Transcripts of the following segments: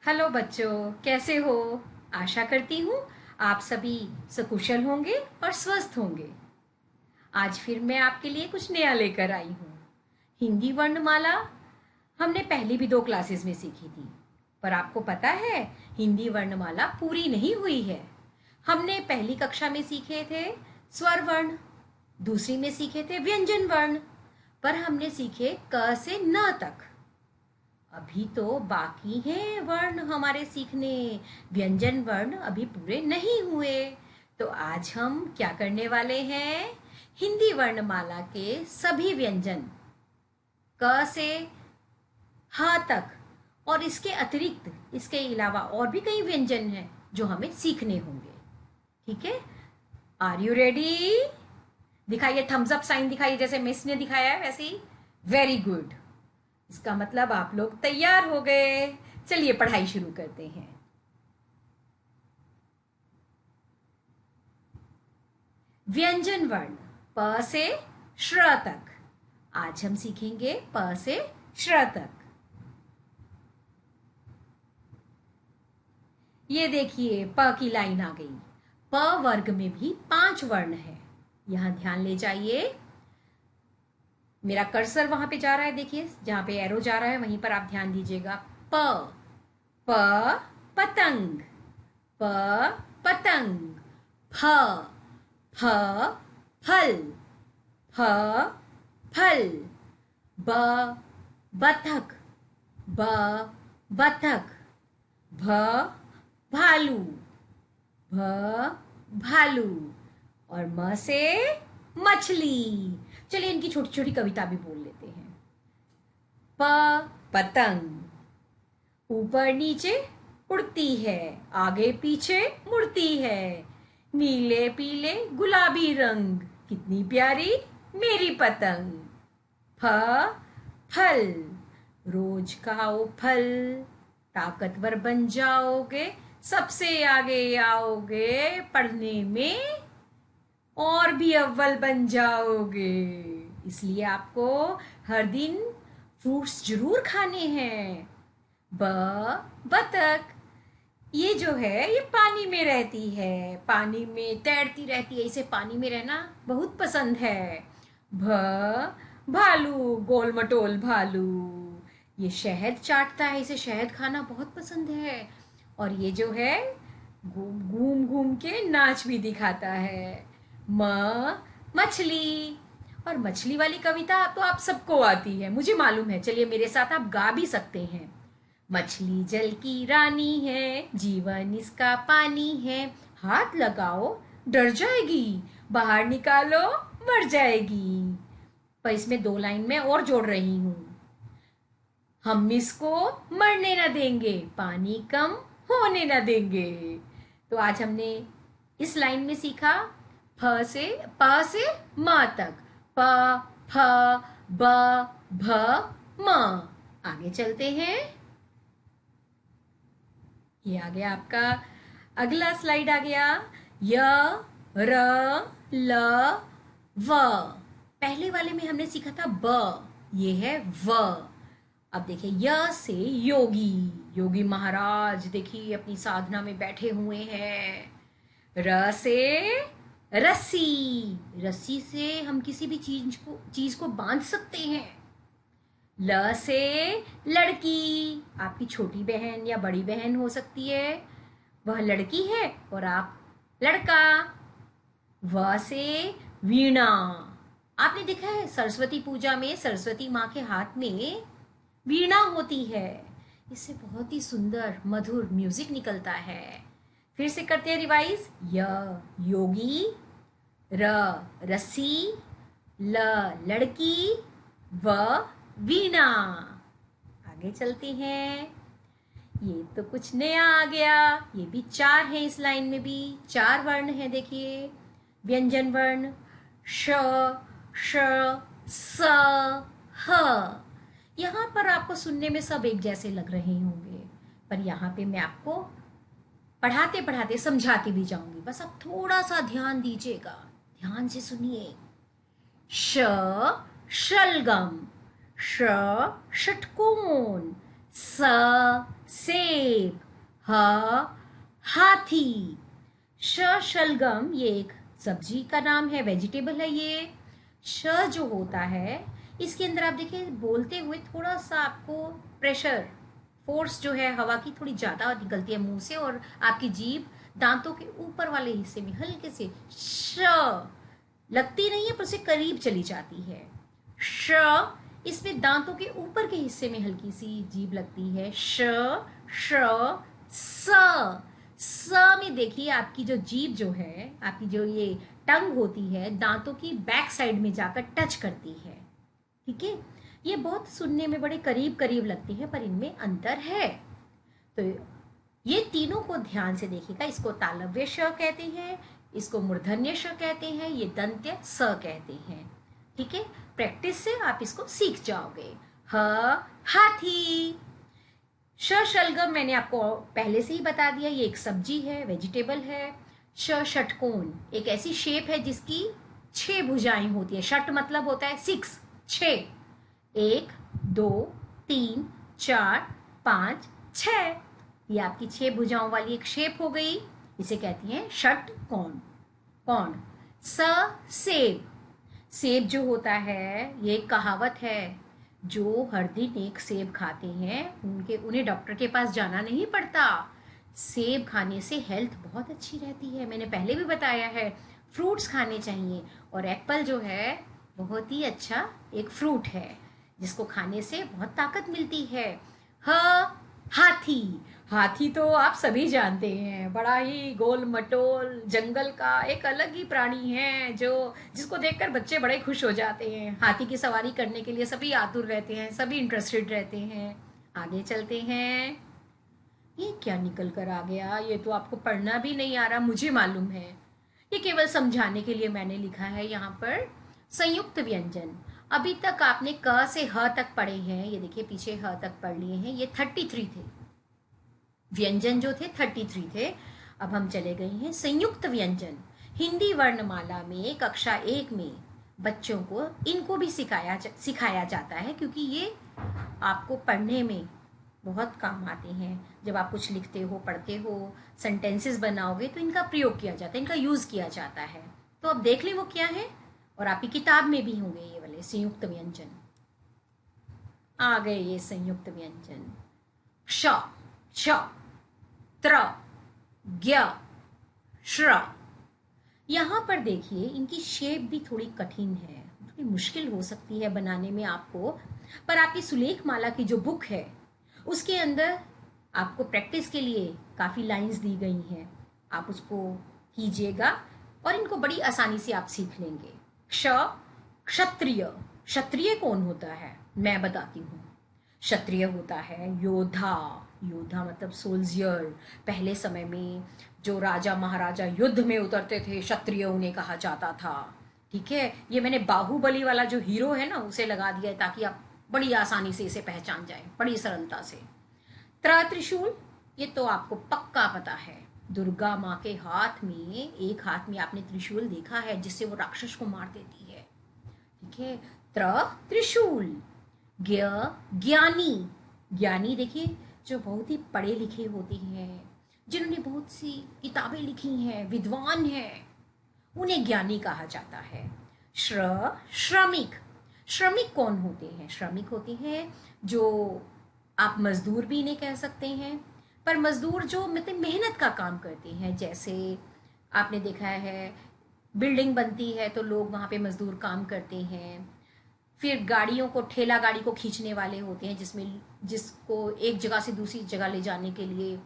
Hello बच्चों, कैसे हो। आशा करती हूँ आप सभी सकुशल होंगे और स्वस्थ होंगे। आज फिर मैं आपके लिए कुछ नया लेकर आई हूँ। हिंदी वर्णमाला हमने पहली भी 2 क्लासेस में सीखी थी, पर आपको पता है हिंदी वर्णमाला पूरी नहीं हुई है। हमने पहली कक्षा में सीखे थे स्वर वर्ण, दूसरी में सीखे थे व्यंजन वर्ण, पर हमने सीखे क से न तक। अभी तो बाकी हैं वर्ण हमारे सीखने, व्यंजन वर्ण अभी पूरे नहीं हुए। तो आज हम क्या करने वाले हैं, हिंदी वर्णमाला के सभी व्यंजन क से ह तक और इसके अतिरिक्त इसके अलावा और भी कई व्यंजन हैं जो हमें सीखने होंगे। ठीक है, आर यू रेडी? दिखाइए, थम्स अप साइन दिखाइए, जैसे मिस ने दिखाया है वैसे ही। वेरी गुड, इसका मतलब आप लोग तैयार हो गए। चलिए पढ़ाई शुरू करते हैं। व्यंजन वर्ण प से श्र तक। आज हम सीखेंगे प से श्र तक। ये देखिए, प की लाइन आ गई। प वर्ग में भी 5 वर्ण है। यहां ध्यान ले जाइए, मेरा कर्सर वहां पे जा रहा है, देखिए जहां पे एरो जा रहा है वहीं पर आप ध्यान दीजिएगा। प प पतंग, प पतंग। फ फ फल, फ फल। ब बतख, ब बतख। भ भालू, भ भालू। और म से मछली। चलिए इनकी छोटी छोटी कविता भी बोल लेते हैं। प पतंग, ऊपर नीचे उड़ती है, आगे पीछे मुड़ती है, नीले पीले गुलाबी रंग, कितनी प्यारी मेरी पतंग। फ फल, रोज खाओ फल, ताकतवर बन जाओगे, सबसे आगे आओगे, पढ़ने में और भी अव्वल बन जाओगे। इसलिए आपको हर दिन फ्रूट्स जरूर खाने हैं। ब बतख, ये जो है ये पानी में रहती है, पानी में तैरती रहती है, इसे पानी में रहना बहुत पसंद है। भ भालू, गोल मटोल भालू, ये शहद चाटता है, इसे शहद खाना बहुत पसंद है। और ये जो है घूम घूम के नाच भी दिखाता है। म मछली, और मछली वाली कविता तो आप सबको आती है, मुझे मालूम है। चलिए मेरे साथ आप गा भी सकते हैं। मछली जल की रानी है, जीवन इसका पानी है, हाथ लगाओ डर जाएगी, बाहर निकालो मर जाएगी। पर इसमें 2 लाइन में और जोड़ रही हूं। हम इसको मरने न देंगे, पानी कम होने न देंगे। तो आज हमने इस लाइन में सीखा प से म तक। प फ ब भ म। आगे चलते हैं। ये आ गया आपका अगला स्लाइड आ गया। य र ल व। पहले वाले में हमने सीखा था ब, ये है व। अब देखिए, य से योगी, योगी महाराज देखिए अपनी साधना में बैठे हुए हैं। र से रस्सी, रस्सी से हम किसी भी चीज को बांध सकते हैं। ल से लड़की, आपकी छोटी बहन या बड़ी बहन हो सकती है, वह लड़की है और आप लड़का। व से वीणा, आपने देखा है सरस्वती पूजा में सरस्वती माँ के हाथ में वीणा होती है, इससे बहुत ही सुंदर मधुर म्यूजिक निकलता है। फिर से करते हैं रिवाइज। य योगी, र रस्सी, ल लड़की, व वीणा। आगे चलते हैं। ये तो कुछ नया आ गया, ये भी 4 है, इस लाइन में भी 4 वर्ण है। देखिए व्यंजन वर्ण श, श, स, ह। यहां पर आपको सुनने में सब एक जैसे लग रहे होंगे, पर यहाँ पे मैं आपको पढ़ाते पढ़ाते समझाती भी जाऊंगी, बस आप थोड़ा सा ध्यान दीजिएगा, ध्यान से सुनिए। श शलगम, ष षटकोण, स सेब। ह हाथी। श शलगम, ये एक सब्जी का नाम है, वेजिटेबल है ये। श जो होता है इसके अंदर आप देखिए बोलते हुए थोड़ा सा आपको प्रेशर, फोर्स जो है हवा की थोड़ी ज्यादा निकलती है मुंह से, और आपकी जीभ दांतों के ऊपर वाले हिस्से में हल्के से श लगती नहीं है पर उससे करीब चली जाती है। श इसमें दांतों के ऊपर के हिस्से में हल्की सी जीभ लगती है। श श स स में देखिए आपकी जो जीभ जो है, आपकी जो ये टंग होती है दांतों की बैक साइड में जाकर टच करती है। ठीक है, ये बहुत सुनने में बड़े करीब करीब लगती है पर इनमें अंतर है। तो ये तीनों को ध्यान से देखिएगा। इसको तालव्य श कहते हैं, इसको मूर्धन्य श कहते हैं, ये दंत्य स कहते हैं। ठीक है, प्रैक्टिस से आप इसको सीख जाओगे। ह हाथी। श शलगम मैंने आपको पहले से ही बता दिया, ये एक सब्जी है, वेजिटेबल है। श षटकोण, एक ऐसी शेप है जिसकी 6 भुजाएं होती है। षट मतलब होता है 6, 6। 1 2 3 4 5 6, ये आपकी 6 भुजाओं वाली एक शेप हो गई, इसे कहती हैं षटकोण। कौन? स सेब। सेब जो होता है ये एक कहावत है, जो हर दिन एक सेब खाते हैं उन्हें डॉक्टर के पास जाना नहीं पड़ता। सेब खाने से हेल्थ बहुत अच्छी रहती है, मैंने पहले भी बताया है। फ्रूट्स खाने चाहिए, और एप्पल जो है बहुत ही अच्छा एक फ्रूट है जिसको खाने से बहुत ताकत मिलती है। हाथी। हाथी तो आप सभी जानते हैं, बड़ा ही गोल मटोल जंगल का एक अलग ही प्राणी है जिसको देखकर बच्चे बड़े खुश हो जाते हैं। हाथी की सवारी करने के लिए सभी आतुर रहते हैं, सभी इंटरेस्टेड रहते हैं। आगे चलते हैं। ये क्या निकल कर आ गया, ये तो आपको पढ़ना भी नहीं आ रहा, मुझे मालूम है। ये केवल समझाने के लिए मैंने लिखा है यहाँ पर। संयुक्त व्यंजन, अभी तक आपने क से ह तक पढ़े हैं, ये देखिए पीछे ह तक पढ़ लिए हैं। ये 33 थे व्यंजन, जो थे 33 थे। अब हम चले गए हैं संयुक्त व्यंजन। हिंदी वर्णमाला में कक्षा 1 में बच्चों को इनको भी सिखाया जाता है, क्योंकि ये आपको पढ़ने में बहुत काम आते हैं। जब आप कुछ लिखते हो, पढ़ते हो, सेंटेंसेस बनाओगे तो इनका प्रयोग किया जाता है, इनका यूज किया जाता है। तो अब देख लें वो क्या है, और आपकी किताब में भी होंगे ये वाले संयुक्त व्यंजन। आ गए ये संयुक्त व्यंजन। श छ त्र ज्ञ श्र। यहां पर देखिए इनकी शेप भी थोड़ी कठिन है, थोड़ी मुश्किल हो सकती है बनाने में आपको, पर आपकी सुलेख माला की जो बुक है उसके अंदर आपको प्रैक्टिस के लिए काफी लाइंस दी गई हैं, आप उसको कीजिएगा और इनको बड़ी आसानी से आप सीख लेंगे। क्ष क्षत्रिय। क्षत्रिय कौन होता है मैं बताती हूँ। क्षत्रिय होता है योद्धा। योद्धा मतलब सोल्जियर। पहले समय में जो राजा महाराजा युद्ध में उतरते थे, क्षत्रिय उन्हें कहा जाता था। ठीक है, ये मैंने बाहुबली वाला जो हीरो है ना उसे लगा दिया है ताकि आप बड़ी आसानी से इसे पहचान जाए, बड़ी सरलता से। त्रिशूल, ये तो आपको पक्का पता है, दुर्गा माँ के हाथ में, एक हाथ में आपने त्रिशूल देखा है जिससे वो राक्षस को मार देती है। ठीक है, त्रिशूल। ज्ञानी। ज्ञानी देखिए जो बहुत ही पढ़े लिखे होते हैं, जिन्होंने बहुत सी किताबें लिखी हैं, विद्वान हैं, उन्हें ज्ञानी कहा जाता है। श्रमिक। श्रमिक कौन होते हैं? श्रमिक होते हैं जो आप मजदूर भी इन्हें कह सकते हैं, पर मजदूर जो मतलब मेहनत का काम करते हैं। जैसे आपने देखा है बिल्डिंग बनती है तो लोग वहाँ पे मजदूर काम करते हैं। फिर गाड़ियों को, ठेला गाड़ी को खींचने वाले होते हैं जिसको एक जगह से दूसरी जगह ले जाने के लिए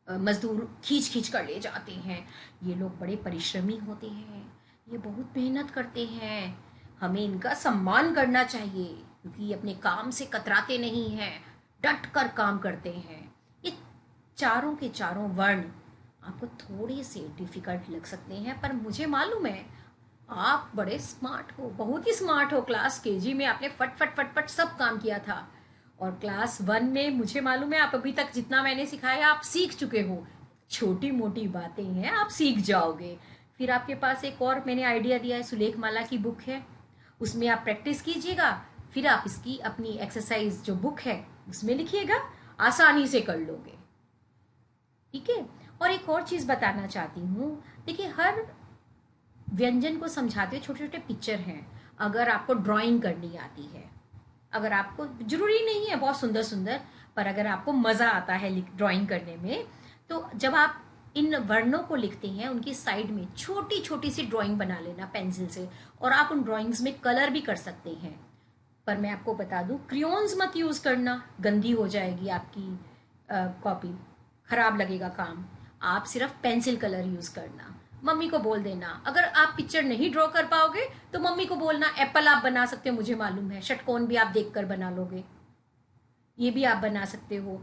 मजदूर खींच खींच कर ले जाते हैं। ये लोग बड़े परिश्रमी होते हैं, ये बहुत मेहनत करते हैं, हमें इनका सम्मान करना चाहिए क्योंकि ये अपने काम से कतराते नहीं हैं, डट कर काम करते हैं। ये चारों के चारों वर्ण आपको थोड़े से डिफिकल्ट लग सकते हैं, पर मुझे मालूम है आप बड़े स्मार्ट हो, बहुत ही स्मार्ट हो। क्लास केजी में आपने फट फट फट फट सब काम किया था, और क्लास 1 में मुझे मालूम है आप अभी तक जितना मैंने सिखाया आप सीख चुके हो। छोटी मोटी बातें हैं, आप सीख जाओगे। फिर आपके पास एक और मैंने आइडिया दिया है, सुलेख माला की बुक है, उसमें आप प्रैक्टिस कीजिएगा। फिर आप इसकी अपनी एक्सरसाइज जो बुक है उसमें लिखिएगा, आसानी से कर लोगे। ठीक है। और एक और चीज बताना चाहती हूँ, देखिए हर व्यंजन को समझाते हुए छोटे छोटे पिक्चर हैं। अगर आपको ड्राइंग करनी आती है, अगर आपको, जरूरी नहीं है बहुत सुंदर सुंदर, पर अगर आपको मजा आता है ड्राइंग करने में, तो जब आप इन वर्णों को लिखते हैं उनकी साइड में छोटी छोटी सी ड्राइंग बना लेना पेंसिल से, और आप उन ड्राइंग्स में कलर भी कर सकते हैं। पर मैं आपको बता दूं, क्रियोन्स मत यूज करना, गंदी हो जाएगी आपकी कॉपी, खराब लगेगा काम। आप सिर्फ पेंसिल कलर यूज करना। मम्मी को बोल देना, अगर आप पिक्चर नहीं ड्रॉ कर पाओगे तो मम्मी को बोलना एप्पल आप बना सकते हो, मुझे मालूम है, षटकोण भी आप देखकर बना लोगे, ये भी आप बना सकते हो।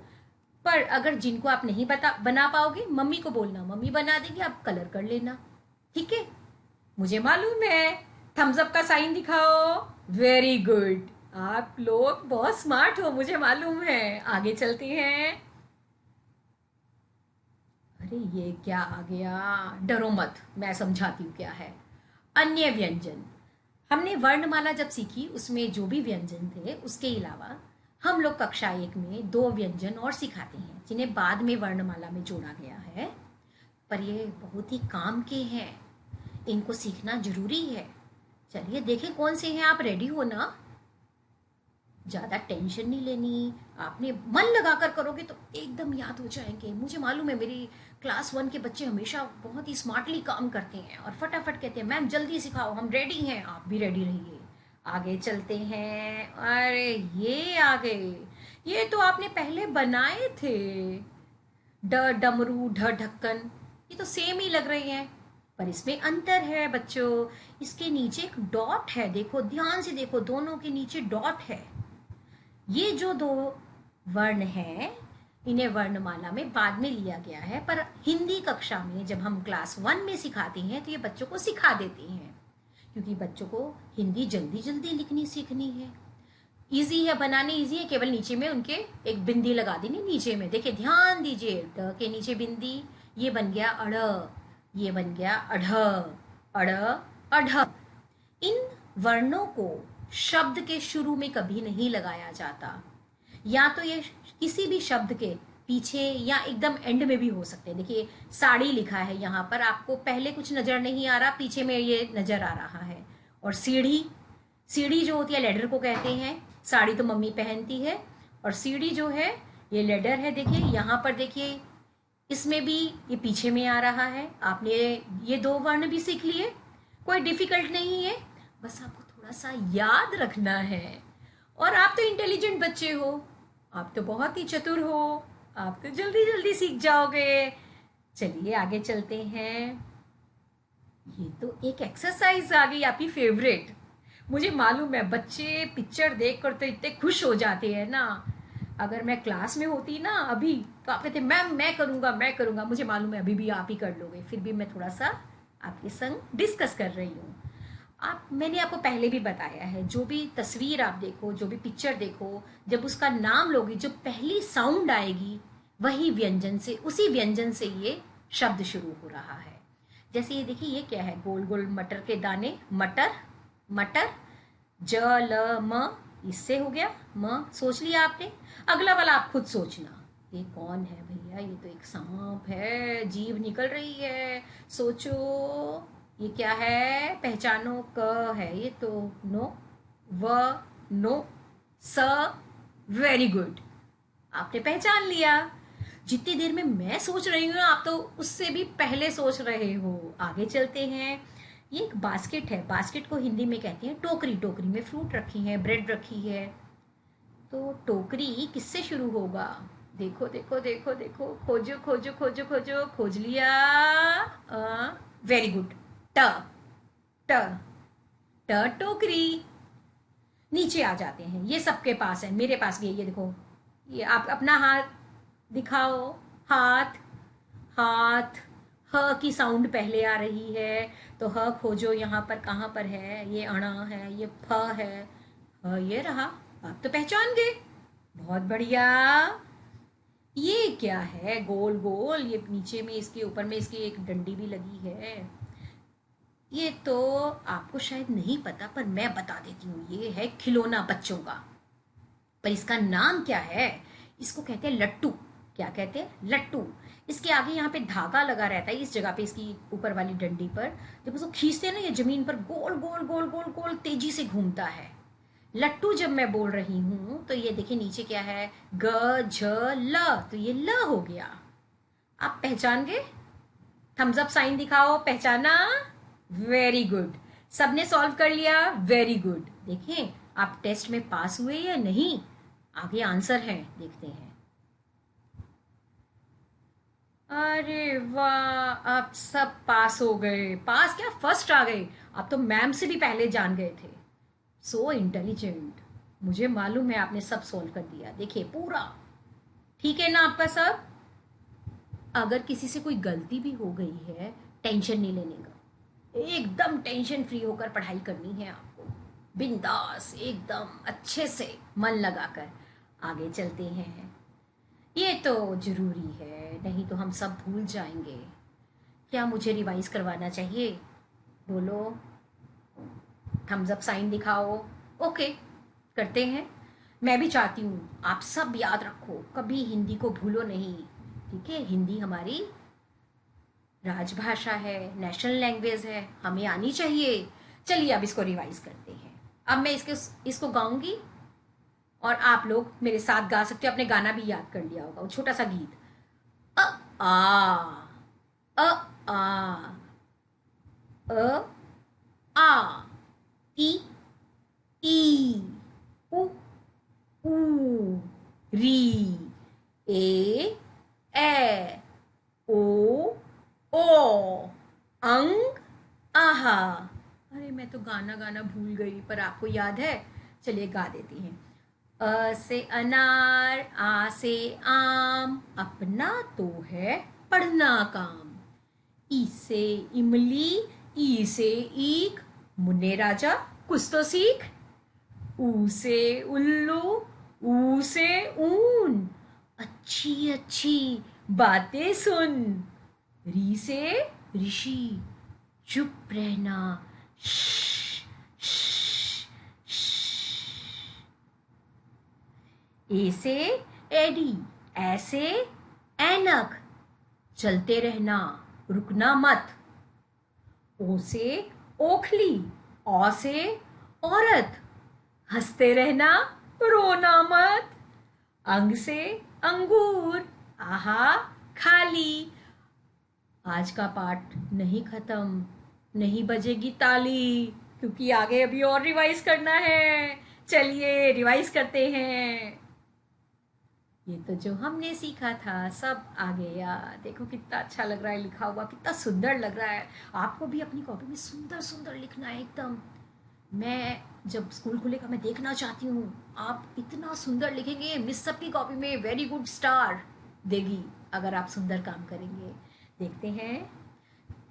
पर अगर जिनको आप नहीं बना पाओगे, मम्मी को बोलना, मम्मी बना देगी, आप कलर कर लेना। ठीक है, मुझे मालूम है। थम्स अप का साइन दिखाओ। वेरी गुड, आप लोग बहुत स्मार्ट हो, मुझे मालूम है। आगे चलते हैं। अरे ये क्या आ गया, डरो मत, मैं समझाती हूँ क्या है। अन्य व्यंजन, हमने वर्णमाला जब सीखी उसमें जो भी व्यंजन थे उसके अलावा हम लोग कक्षा 1 में 2 व्यंजन और सिखाते हैं जिन्हें बाद में वर्णमाला में जोड़ा गया है, पर ये बहुत ही काम के हैं, इनको सीखना जरूरी है। चलिए देखें कौन से हैं। आप रेडी हो ना? ज्यादा टेंशन नहीं लेनी, आपने मन लगाकर करोगे तो एकदम याद हो जाएंगे। मुझे मालूम है मेरी क्लास 1 के बच्चे हमेशा बहुत ही स्मार्टली काम करते हैं और फटाफट कहते हैं मैम जल्दी सिखाओ, हम रेडी हैं। आप भी रेडी रहिए, आगे चलते हैं। अरे ये आ गए, ये तो आपने पहले बनाए थे, ड डमरू ढ ढक्कन, ये तो सेम ही लग रही हैं, पर इसमें अंतर है बच्चों। इसके नीचे एक डॉट है, देखो ध्यान से देखो, दोनों के नीचे डॉट है। ये जो 2 वर्ण हैं इन्हें वर्णमाला में बाद में लिया गया है, पर हिंदी कक्षा में जब हम क्लास 1 में सिखाते हैं तो ये बच्चों को सिखा देते हैं, क्योंकि बच्चों को हिंदी जल्दी जल्दी लिखनी सीखनी है। इजी है, बनाने इजी है, केवल नीचे में उनके एक बिंदी लगा देनी नीचे में। देखिए ध्यान दीजिए, ड के नीचे बिंदी, ये बन गया अड़, ये बन गया अढ़, अड़ अढ़। इन वर्णों को शब्द के शुरू में कभी नहीं लगाया जाता, या तो ये किसी भी शब्द के पीछे या एकदम एंड में भी हो सकते हैं। देखिए साड़ी लिखा है यहाँ पर, आपको पहले कुछ नजर नहीं आ रहा, पीछे में ये नजर आ रहा है। और सीढ़ी, सीढ़ी जो होती है लेडर को कहते हैं, साड़ी तो मम्मी पहनती है, और सीढ़ी जो है ये लेडर है। देखिए यहाँ पर देखिए, इसमें भी ये पीछे में आ रहा है। आपने ये 2 वर्ण भी सीख लिए, कोई डिफिकल्ट नहीं है, बस आपको थोड़ा सा याद रखना है। और आप तो इंटेलिजेंट बच्चे हो, आप तो बहुत ही चतुर हो, आप तो जल्दी जल्दी सीख जाओगे। चलिए आगे चलते हैं। ये तो एक एक्सरसाइज आ गई आपकी फेवरेट, मुझे मालूम है बच्चे पिक्चर देखकर तो इतने खुश हो जाते हैं ना। अगर मैं क्लास में होती ना अभी, तो आप कहते मैम मैं करूंगा मैं करूंगा। मुझे मालूम है अभी भी आप ही कर लोगे, फिर भी मैं थोड़ा सा आपके संग डिस्कस कर रही हूँ। मैंने आपको पहले भी बताया है, जो भी तस्वीर आप देखो, जो भी पिक्चर देखो, जब उसका नाम लोगे, जो पहली साउंड आएगी वही व्यंजन से, उसी व्यंजन से ये शब्द शुरू हो रहा है। जैसे ये देखिए, ये क्या है, गोल गोल मटर के दाने, मटर, मटर, ज ल म, इससे हो गया म। सोच लिया आपने? अगला वाला आप खुद सोचना, ये कौन है भैया? ये तो एक सांप है, जीभ निकल रही है, सोचो ये क्या है, पहचानो। क है ये तो, नो, व नो, स। वेरी गुड, आपने पहचान लिया। जितनी देर में मैं सोच रही हूँ आप तो उससे भी पहले सोच रहे हो। आगे चलते हैं। ये एक बास्केट है, बास्केट को हिंदी में कहते हैं टोकरी। टोकरी में फ्रूट रखी है, ब्रेड रखी है, तो टोकरी किससे शुरू होगा? देखो देखो देखो देखो, खोजो खोजो खोजो खोजो, खोज लिया। वेरी गुड, ट, ट, ट टोकरी। नीचे आ जाते हैं, ये सबके पास है, मेरे पास भी है, ये देखो, ये आप अपना हाथ दिखाओ, हाथ, हाथ। ह की साउंड पहले आ रही है, तो ह खोजो यहाँ पर, कहाँ पर है? ये अणा है, ये फ है, ह ये रहा। आप तो पहचान गए, बहुत बढ़िया। ये क्या है, गोल गोल, ये नीचे में इसके ऊपर में इसकी एक डंडी भी लगी है। ये तो आपको शायद नहीं पता, पर मैं बता देती हूँ, ये है खिलौना बच्चों का। पर इसका नाम क्या है? इसको कहते हैं लट्टू। क्या कहते हैं? लट्टू। इसके आगे यहाँ पे धागा लगा रहता है इस जगह पे, इसकी ऊपर वाली डंडी पर। जब उसको खींचते हैं ना, ये जमीन पर गोल गोल गोल गोल गोल तेजी से घूमता है। लट्टू जब मैं बोल रही हूं तो ये देखिए नीचे क्या है, ग झ ल, तो ये ल हो गया। आप पहचान गए? थम्स अप साइन दिखाओ, पहचाना? Very good. सबने सॉल्व कर लिया, वेरी गुड। देखें आप टेस्ट में पास हुए या नहीं, आगे आंसर है, देखते हैं। अरे वाह, आप सब पास हो गए। पास क्या, फर्स्ट आ गए। आप तो मैम से भी पहले जान गए थे। So intelligent. मुझे मालूम है आपने सब सोल्व कर दिया। देखिए पूरा ठीक है ना आपका सब। अगर किसी से कोई गलती भी हो गई है, टेंशन नहीं लेने का, एकदम टेंशन फ्री होकर पढ़ाई करनी है आपको, बिंदास एकदम अच्छे से मन लगाकर। आगे चलते हैं। ये तो जरूरी है, नहीं तो हम सब भूल जाएंगे। क्या मुझे रिवाइज करवाना चाहिए? बोलो, थम्स अप साइन दिखाओ। ओके, करते हैं। मैं भी चाहती हूँ आप सब याद रखो, कभी हिंदी को भूलो नहीं। ठीक है, हिंदी हमारी राजभाषा है, नेशनल लैंग्वेज है, हमें आनी चाहिए। चलिए अब इसको रिवाइज करते हैं। अब मैं इसको गाऊंगी और आप लोग मेरे साथ गा सकते हो। आपने गाना भी याद कर लिया होगा, वो छोटा सा गीत। अ आ अ आ अ आ ई ई उ ऊ री ए ओ ओ अंग आहा। अरे मैं तो गाना गाना भूल गई, पर आपको याद है? चलिए गा देती हैं। अ से अनार, आ से आम, अपना तो है पढ़ना काम। ई से इमली, ई से ईख, मुन्ने राजा कुछ तो सीख। ऊ से उल्लू, ऊ से ऊन, अच्छी अच्छी बातें सुन। री से ऋषि, चुप रहना, ए से एडी, ऐसे ऐनक, चलते रहना रुकना मत। ओ से ओखली, औ से औरत, हंसते रहना रोना मत। अंग से अंगूर, आहा खाली। आज का पाठ नहीं खत्म, नहीं बजेगी ताली, क्योंकि आगे अभी और रिवाइज करना है। चलिए रिवाइज करते हैं। ये तो जो हमने सीखा था सब आ गया। देखो कितना अच्छा लग रहा है लिखा हुआ, कितना सुंदर लग रहा है। आपको भी अपनी कॉपी में सुंदर सुंदर लिखना है एकदम। मैं जब स्कूल खुलेगा मैं देखना चाहती हूँ आप इतना सुंदर लिखेंगे। मिस सबकी कॉपी में वेरी गुड स्टार देगी अगर आप सुंदर काम करेंगे। देखते हैं।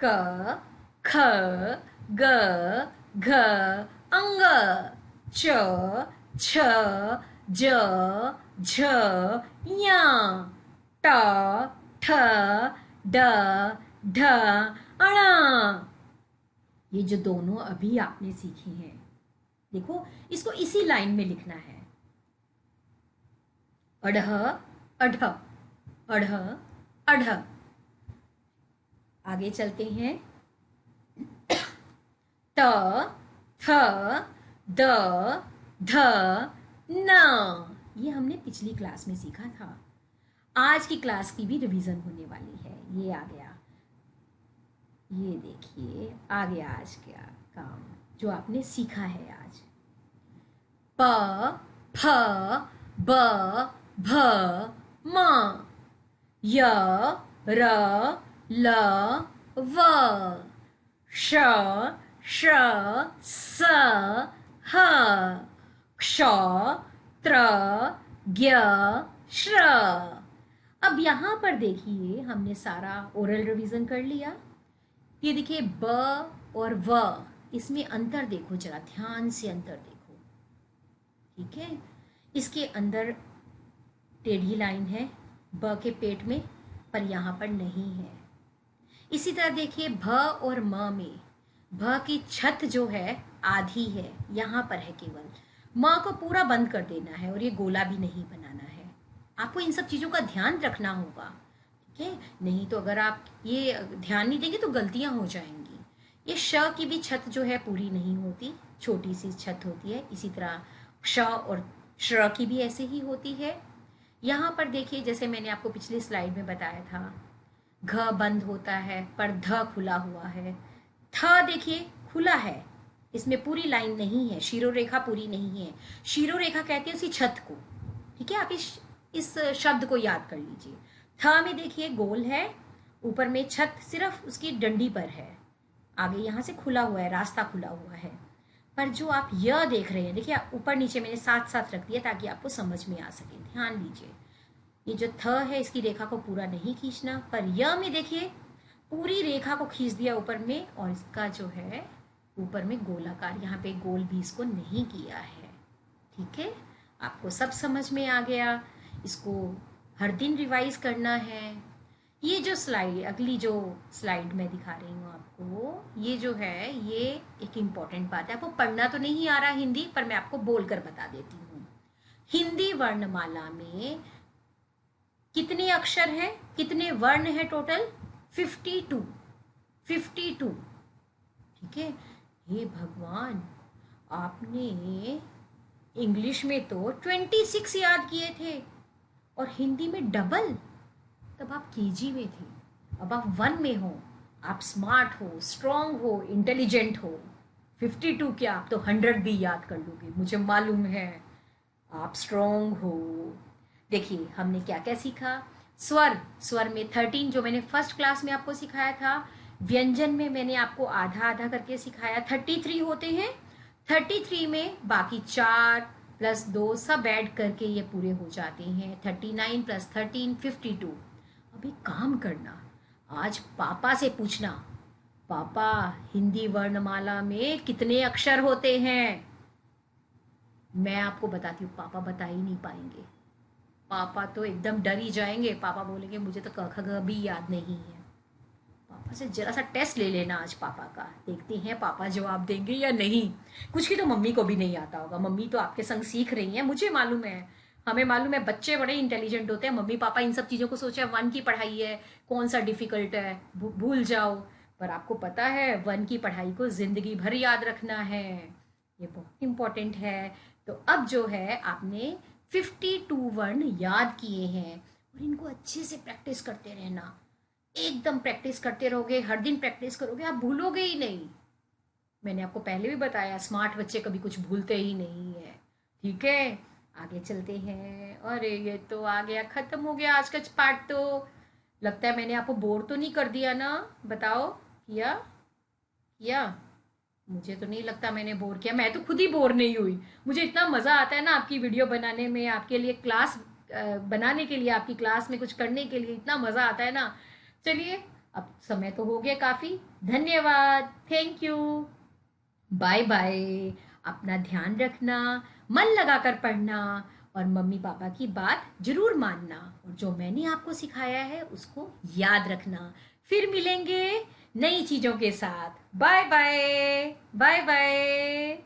क ख ग घ अंग, च छ ज झ य, ट ठ ड ढ ण। ये जो दोनों अभी आपने सीखे हैं, देखो इसको इसी लाइन में लिखना है। अढ़ अढ़ अढ़ अढ़। आगे चलते हैं। त थ द ध न। ये हमने पिछली क्लास में सीखा था। आज की क्लास की भी रिवीजन होने वाली है। ये आ गया, ये देखिए आ गया आज का काम जो आपने सीखा है आज। प फ ब भ म, य र ल व, श श स ह, क्ष त्र ज्ञ श्र। अब यहां पर देखिए हमने सारा ओरल रिवीजन कर लिया। ये देखिए ब और व, इसमें अंतर देखो जरा, ध्यान से अंतर देखो। ठीक है, इसके अंदर टेढ़ी लाइन है ब के पेट में, पर यहाँ पर नहीं है। इसी तरह देखिए भ और म में भ की छत जो है आधी है, यहाँ पर है केवल। म को पूरा बंद कर देना है और ये गोला भी नहीं बनाना है। आपको इन सब चीज़ों का ध्यान रखना होगा, ठीक है। नहीं तो अगर आप ये ध्यान नहीं देंगे तो गलतियां हो जाएंगी। ये श की भी छत जो है पूरी नहीं होती, छोटी सी छत होती है। इसी तरह श और श्र की भी ऐसे ही होती है। यहाँ पर देखिए, जैसे मैंने आपको पिछली स्लाइड में बताया था, घ बंद होता है पर ध खुला हुआ है। थ देखिए खुला है, इसमें पूरी लाइन नहीं है, शिरोरेखा पूरी नहीं है। शिरोरेखा कहते हैं उसी छत को, ठीक है। आप इस शब्द को याद कर लीजिए। थ में देखिए गोल है, ऊपर में छत सिर्फ उसकी डंडी पर है, आगे यहाँ से खुला हुआ है, रास्ता खुला हुआ है। पर जो आप य देख रहे हैं, देखिए ऊपर नीचे मैंने साथ साथ रख दिया ताकि आपको समझ में आ सके। ध्यान दीजिए, ये जो थ है इसकी रेखा को पूरा नहीं खींचना, पर य में देखिए पूरी रेखा को खींच दिया ऊपर में, और इसका जो है ऊपर में गोलाकार, यहाँ पे गोल भी इसको नहीं किया है, ठीक है। आपको सब समझ में आ गया। इसको हर दिन रिवाइज करना है। ये जो स्लाइड, अगली जो स्लाइड मैं दिखा रही हूँ आपको, ये जो है ये एक इम्पॉर्टेंट बात है। आपको पढ़ना तो नहीं आ रहा हिंदी, पर मैं आपको बोलकर बता देती हूँ। हिंदी वर्णमाला में कितने अक्षर हैं, कितने वर्ण हैं टोटल? 52। 52, ठीक है। हे भगवान, आपने इंग्लिश में तो 26 याद किए थे और हिंदी में डबल। तब आप केजी में थे, अब आप 1 में हो। आप स्मार्ट हो, स्ट्रांग हो, इंटेलिजेंट हो। 52 क्या, आप तो 100 भी याद कर लोगे, मुझे मालूम है आप स्ट्रांग हो। देखिए हमने क्या क्या सीखा। स्वर, स्वर में 13 जो मैंने फर्स्ट क्लास में आपको सिखाया था। व्यंजन में मैंने आपको आधा आधा करके सिखाया, 33 होते हैं। 33 में बाकी 4 प्लस 2 सब ऐड करके ये पूरे हो जाते हैं। 39 प्लस 13 52। अभी काम करना, आज पापा से पूछना, पापा हिंदी वर्णमाला में कितने अक्षर होते हैं? मैं आपको बताती हूँ, पापा बता ही नहीं पाएंगे। पापा तो एकदम डर ही जाएंगे। पापा बोलेंगे मुझे तो क ख ग भी याद नहीं है। पापा से जरा सा टेस्ट ले लेना आज पापा का, देखते हैं पापा जवाब देंगे या नहीं। कुछ की तो मम्मी को भी नहीं आता होगा, मम्मी तो आपके संग सीख रही हैं, मुझे मालूम है, हमें मालूम है बच्चे बड़े इंटेलिजेंट होते हैं। मम्मी पापा इन सब चीज़ों को सोचे 1 की पढ़ाई है, कौन सा डिफिकल्ट है, भूल जाओ। पर आपको पता है 1 की पढ़ाई को जिंदगी भर याद रखना है, ये बहुत इंपॉर्टेंट है। तो अब जो है आपने 52 वर्ण याद किए हैं और इनको अच्छे से प्रैक्टिस करते रहना। एकदम प्रैक्टिस करते रहोगे, हर दिन प्रैक्टिस करोगे, आप भूलोगे ही नहीं। मैंने आपको पहले भी बताया, स्मार्ट बच्चे कभी कुछ भूलते ही नहीं है, ठीक है। आगे चलते हैं। अरे ये तो आ गया, खत्म हो गया आज का पार्ट। तो लगता है मैंने आपको बोर तो नहीं कर दिया ना? बताओ, किया किया? मुझे तो नहीं लगता मैंने बोर किया, मैं तो खुद ही बोर नहीं हुई। मुझे इतना मज़ा आता है ना आपकी वीडियो बनाने में, आपके लिए क्लास बनाने के लिए, आपकी क्लास में कुछ करने के लिए इतना मज़ा आता है ना। चलिए अब समय तो हो गया काफ़ी। धन्यवाद, थैंक यू, बाय बाय। अपना ध्यान रखना, मन लगाकर पढ़ना और मम्मी पापा की बात जरूर मानना, और जो मैंने आपको सिखाया है उसको याद रखना। फिर मिलेंगे नई चीजों के साथ। Bye bye, bye bye.